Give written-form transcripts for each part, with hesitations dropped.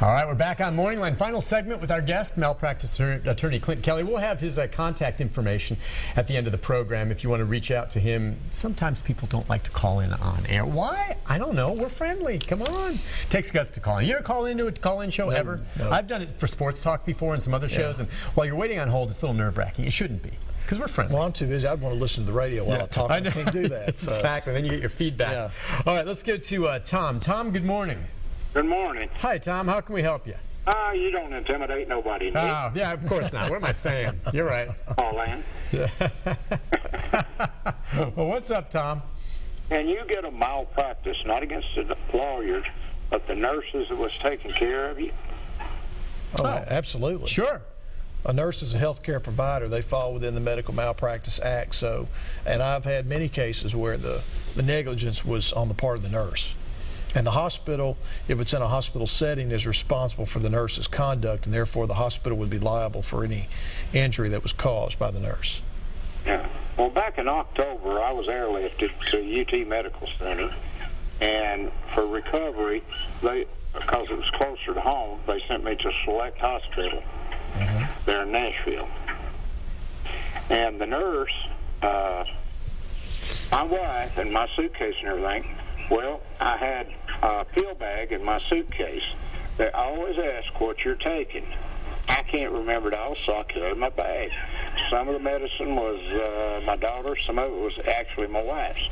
All right, we're back on Morning Line. Final segment with our guest, malpractice attorney Clint Kelly. We'll have his contact information at the end of the program if you want to reach out to him. Sometimes people don't like to call in on air. Why? I don't know. We're friendly. Come on. Takes guts to call in. You ever call into a call-in show ever? No. I've done it for Sports Talk before and some other shows, and while you're waiting on hold, it's a little nerve-wracking. It shouldn't be, because we're friendly. Well, I'm too busy. I'd want to listen to the radio while I talk. I can't do that. So. Exactly. Then you get your feedback. Yeah. All right, let's go to Tom. Tom, good morning. Good morning. Hi, Tom. How can we help you? You don't intimidate nobody, Nick. Oh, yeah, of course not. What am I saying? You're right. Oh, Lan. Well, what's up, Tom? Can you get a malpractice, not against the lawyers, but the nurses that was taking care of you? Oh, absolutely. Sure. A nurse is a health care provider. They fall within the Medical Malpractice Act. So, and I've had many cases where the negligence was on the part of the nurse. And the hospital, if it's in a hospital setting, is responsible for the nurse's conduct, and therefore the hospital would be liable for any injury that was caused by the nurse. Yeah. Well, back in October, I was airlifted to UT Medical Center, and for recovery, because it was closer to home, they sent me to Select Hospital there in Nashville. And the nurse, my wife, and my suitcase and everything, well, I had a pill bag in my suitcase. They always ask what you're taking. I can't remember it all, so I carried my bag. Some of the medicine was my daughter's, some of it was actually my wife's.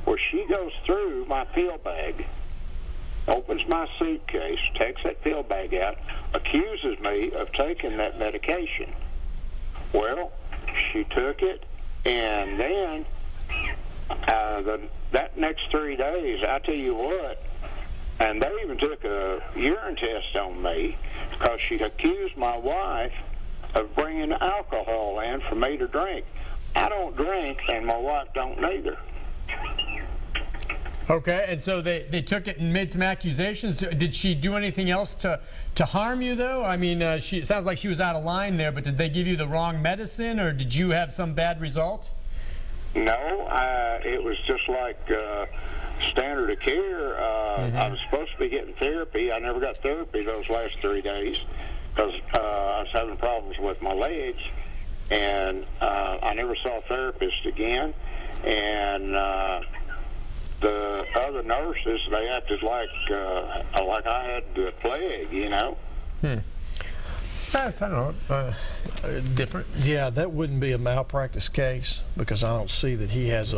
Well, she goes through my pill bag, opens my suitcase, takes that pill bag out, accuses me of taking that medication. Well, she took it, and then that next 3 days, I tell you what, and they even took a urine test on me because she accused my wife of bringing alcohol in for me to drink. I don't drink, and my wife don't neither. Okay, and so they took it and made some accusations. Did she do anything else to harm you, though? I mean, it sounds like she was out of line there, but did they give you the wrong medicine, or did you have some bad result? No, it was just like standard of care. I was supposed to be getting therapy. I never got therapy those last 3 days because I was having problems with my legs, and I never saw a therapist again. And the other nurses, they acted like I had the plague, you know. That's, I don't know, different. Yeah, that wouldn't be a malpractice case because I don't see that he has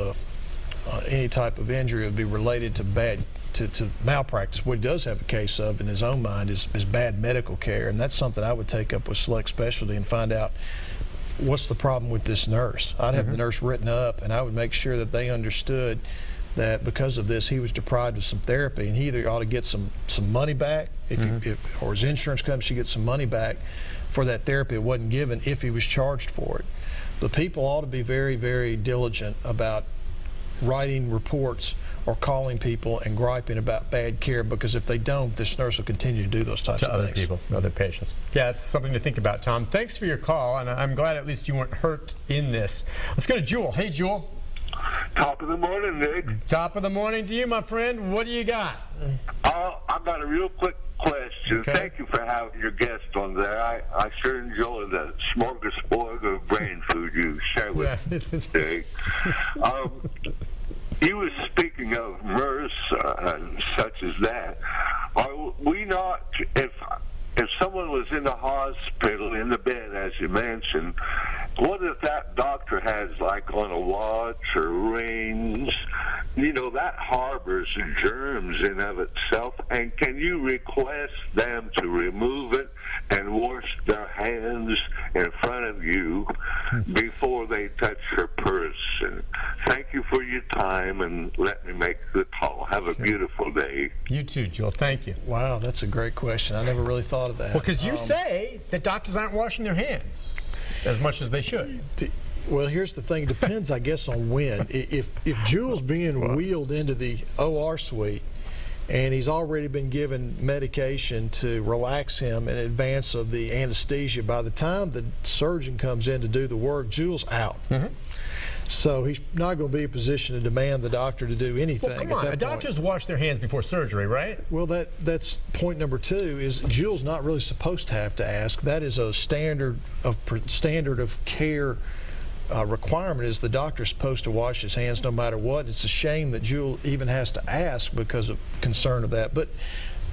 any type of injury that would be related to malpractice. What he does have a case of in his own mind is bad medical care, and that's something I would take up with Select Specialty and find out what's the problem with this nurse. I'd have the nurse written up, and I would make sure that they understood that because of this he was deprived of some therapy, and he either ought to get some money back or his insurance company should get some money back for that therapy it wasn't given if he was charged for it. The people ought to be very, very diligent about writing reports or calling people and griping about bad care, because if they don't, this nurse will continue to do those types of other things. people, other patients. Yeah, it's something to think about, Tom. Thanks for your call, and I'm glad at least you weren't hurt in this. Let's go to Jewel. Hey, Jewel. Top of the morning, Nick. Top of the morning to you, my friend. What do you got? I've got a real quick question. Okay. Thank you for having your guest on there. I sure enjoy the smorgasbord of brain food you share with me today. He was speaking of MERS and such as that. Are we not, if someone was in the hospital, in the bed, as you mentioned, what if that doctor has, like, on a watch or rings? You know, that harbors germs in of itself. And can you request them to remove it and wash their hands in front of you before they touch your purse? And thank you for your time, and let me make the call. Have a beautiful day. You too, Jewel. Thank you. Wow, that's a great question. I never really thought of that. Well, because you say that doctors aren't washing their hands as much as they should. Well, here's the thing. It depends, I guess, on when. If Jewel's being wheeled into the OR suite and he's already been given medication to relax him in advance of the anesthesia, by the time the surgeon comes in to do the work, Jewel's out. So he's not going to be in a position to demand the doctor to do anything Well, come at on. that point. Doctors wash their hands before surgery, right? Well, that's point number 2 is Jill's not really supposed to have to ask. That is a standard of care requirement is the doctor's supposed to wash his hands no matter what. It's a shame that Jill even has to ask because of concern of that. But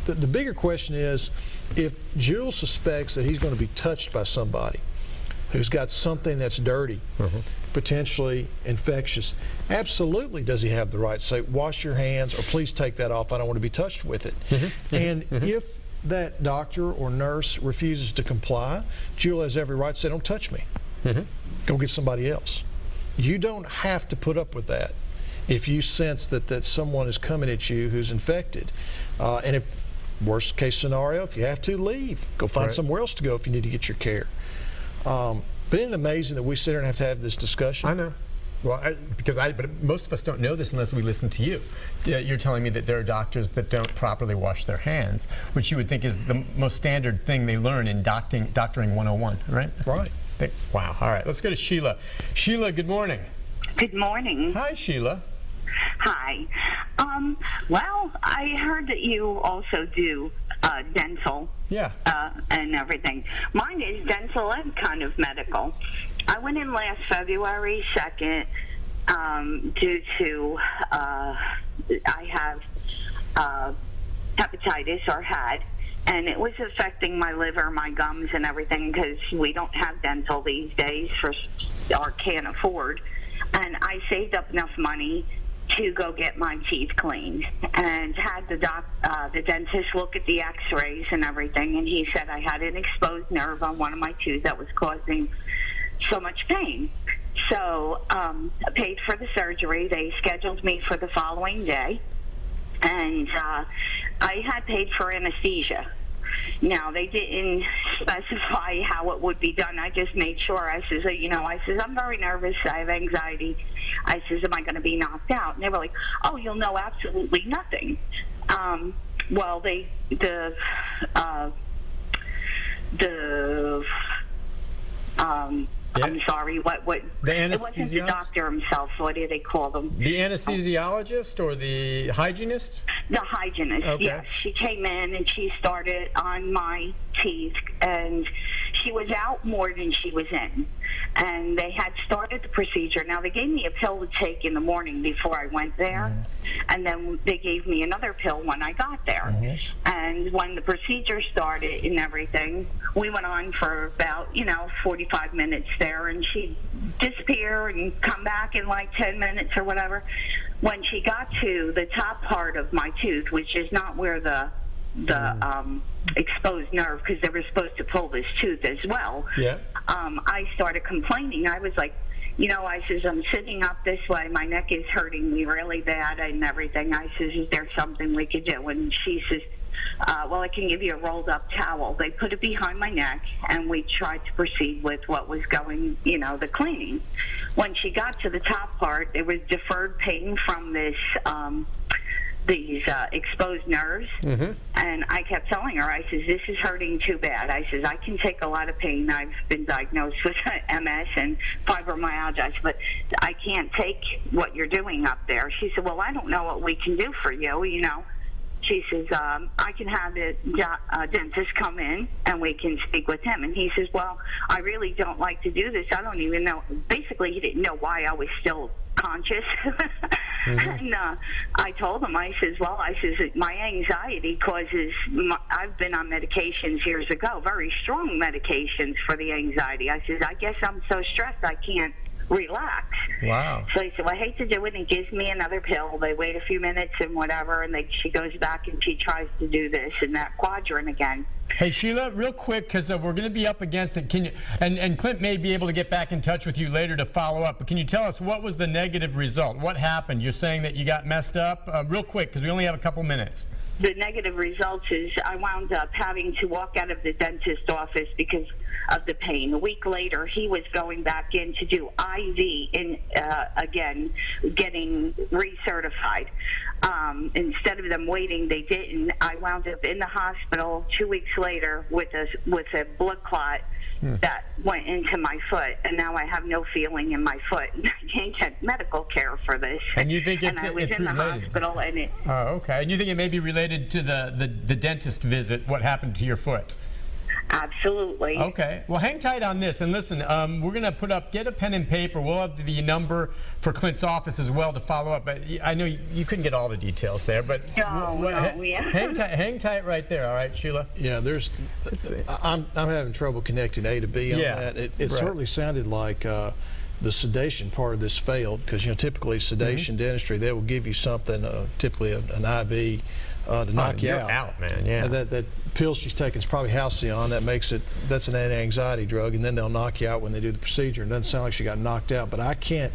the bigger question is, if Jill suspects that he's going to be touched by somebody who's got something that's dirty, potentially infectious, absolutely does he have the right to say, wash your hands or please take that off, I don't want to be touched with it. And if that doctor or nurse refuses to comply, Jill has every right to say, don't touch me. Go get somebody else. You don't have to put up with that if you sense that someone is coming at you who's infected. And if worst case scenario, if you have to, leave. Go find somewhere else to go if you need to get your care. But isn't it amazing that we sit here and have to have this discussion? I know. Well, but most of us don't know this unless we listen to you. You're telling me that there are doctors that don't properly wash their hands, which you would think is the most standard thing they learn in doctoring 101, right? Right. Wow. All right. Let's go to Sheila. Sheila, good morning. Good morning. Hi, Sheila. Hi. Well, I heard that you also do dental. Yeah. And everything. Mine is dental and kind of medical. I went in last February 2nd due to I have hepatitis or had, and it was affecting my liver, my gums, and everything because we don't have dental these days or can't afford. And I saved up enough money to go get my teeth cleaned and had the dentist look at the x-rays and everything, and he said I had an exposed nerve on one of my teeth that was causing so much pain. So I paid for the surgery. They scheduled me for the following day, and I had paid for anesthesia. Now, they didn't specify how it would be done. I just made sure. I says, I'm very nervous. I have anxiety. I says, am I going to be knocked out? And they were like, oh, you'll know absolutely nothing. Well, I'm sorry, what? The It wasn't the anesthesiologist? doctor himself. What do they call them? The anesthesiologist or the hygienist? The hygienist, Okay. yes. She came in and she started on my teeth, and she was out more than she was in. And they had started the procedure. Now, they gave me a pill to take in the morning before I went there, and then they gave me another pill when I got there. And when the procedure started and everything, we went on for about, 45 minutes there, and she'd disappear and come back in like 10 minutes or whatever. When she got to the top part of my tooth, which is not where the exposed nerve, because they were supposed to pull this tooth as well. Yeah. I started complaining. I was like, I says, I'm sitting up this way. My neck is hurting me really bad and everything. I says, is there something we could do? And she says, well, I can give you a rolled up towel. They put it behind my neck, and we tried to proceed with what was going, the cleaning. When she got to the top part, there was deferred pain from these exposed nerves. And I kept telling her, I says, this is hurting too bad. I says, I can take a lot of pain. I've been diagnosed with MS and fibromyalgia, but I can't take what you're doing up there. She said, well, I don't know what we can do for you, She says, I can have the dentist come in and we can speak with him. And he says, well, I really don't like to do this. I don't even know. Basically, he didn't know why I was still conscious. And I told him, I says, my anxiety causes, I've been on medications years ago, very strong medications for the anxiety. I says, I guess I'm so stressed I can't relax. Wow. So he said, well, I hate to do it. And he gives me another pill. They wait a few minutes and whatever, and she goes back and she tries to do this and that quadrant again. Hey, Sheila, real quick, because we're going to be up against it. Can you? And Clint may be able to get back in touch with you later to follow up. But can you tell us what was the negative result? What happened? You're saying that you got messed up. Real quick, because we only have a couple minutes. The negative results is I wound up having to walk out of the dentist office because of the pain. A week later, he was going back in to do IV again, getting recertified. Instead of them waiting, they didn't. I wound up in the hospital 2 weeks later with a blood clot that went into my foot, and now I have no feeling in my foot. I can't get medical care for this. And you think and I was in related? the hospital, and it. Oh, okay. And you think it may be related to the dentist visit? What happened to your foot? Absolutely. Okay. Well, hang tight on this. And listen, we're going to get a pen and paper. We'll have the number for Clint's office as well to follow up. But I know you couldn't get all the details there. But hang tight right there. All right, Sheila? Yeah, I'm having trouble connecting A to B on that. It certainly sounded like the sedation part of this failed, because typically sedation dentistry, they will give you something, typically an IV to knock you out. Man. Yeah. That pill she's taking is probably Halcyon. That's an anti-anxiety drug, and then they'll knock you out when they do the procedure. It doesn't sound like she got knocked out, but I can't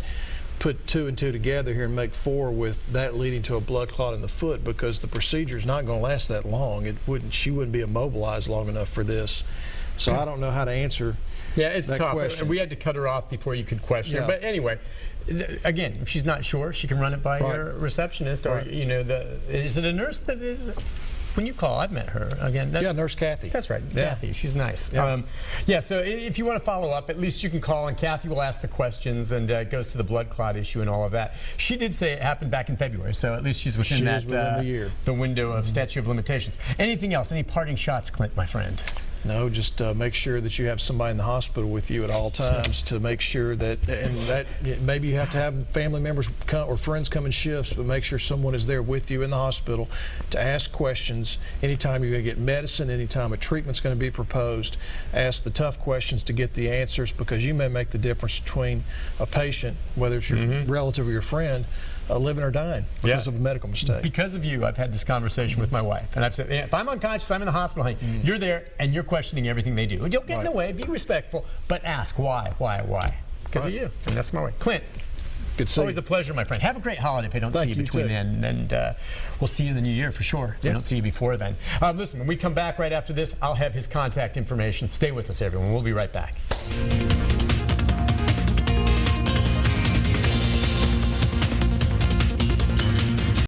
put 2 and 2 together here and make 4 with that leading to a blood clot in the foot, because the procedure is not going to last that long. She wouldn't be immobilized long enough for this. So I don't know how to answer. Yeah, it's that tough. question. We had to cut her off before you could question her. But anyway, again, if she's not sure, she can run it by her receptionist, or is it a nurse that is? When you call, I've met her. Again, Nurse Kathy. That's right, Kathy. She's nice. So if you want to follow up, at least you can call, and Kathy will ask the questions, and it goes to the blood clot issue and all of that. She did say it happened back in February, so at least she's within the year. The window of statute of limitations. Anything else? Any parting shots, Clint, my friend? No, just make sure that you have somebody in the hospital with you at all times to make sure that maybe you have to have family members or friends come in shifts, but make sure someone is there with you in the hospital to ask questions. Anytime you're going to get medicine, anytime a treatment's going to be proposed, ask the tough questions to get the answers, because you may make the difference between a patient, whether it's your relative or your friend, living or dying because of a medical mistake. Because of you, I've had this conversation with my wife, and I've said, if I'm unconscious, I'm in the hospital, honey, you're there, and you're questioning everything they do. Don't get in the way, be respectful, but ask why? Because of you, and that's my way. Clint, good seeing always a pleasure, my friend. Have a great holiday if I don't see you between then, and we'll see you in the new year for sure. If I don't see you before then. Listen, when we come back right after this, I'll have his contact information. Stay with us, everyone. We'll be right back.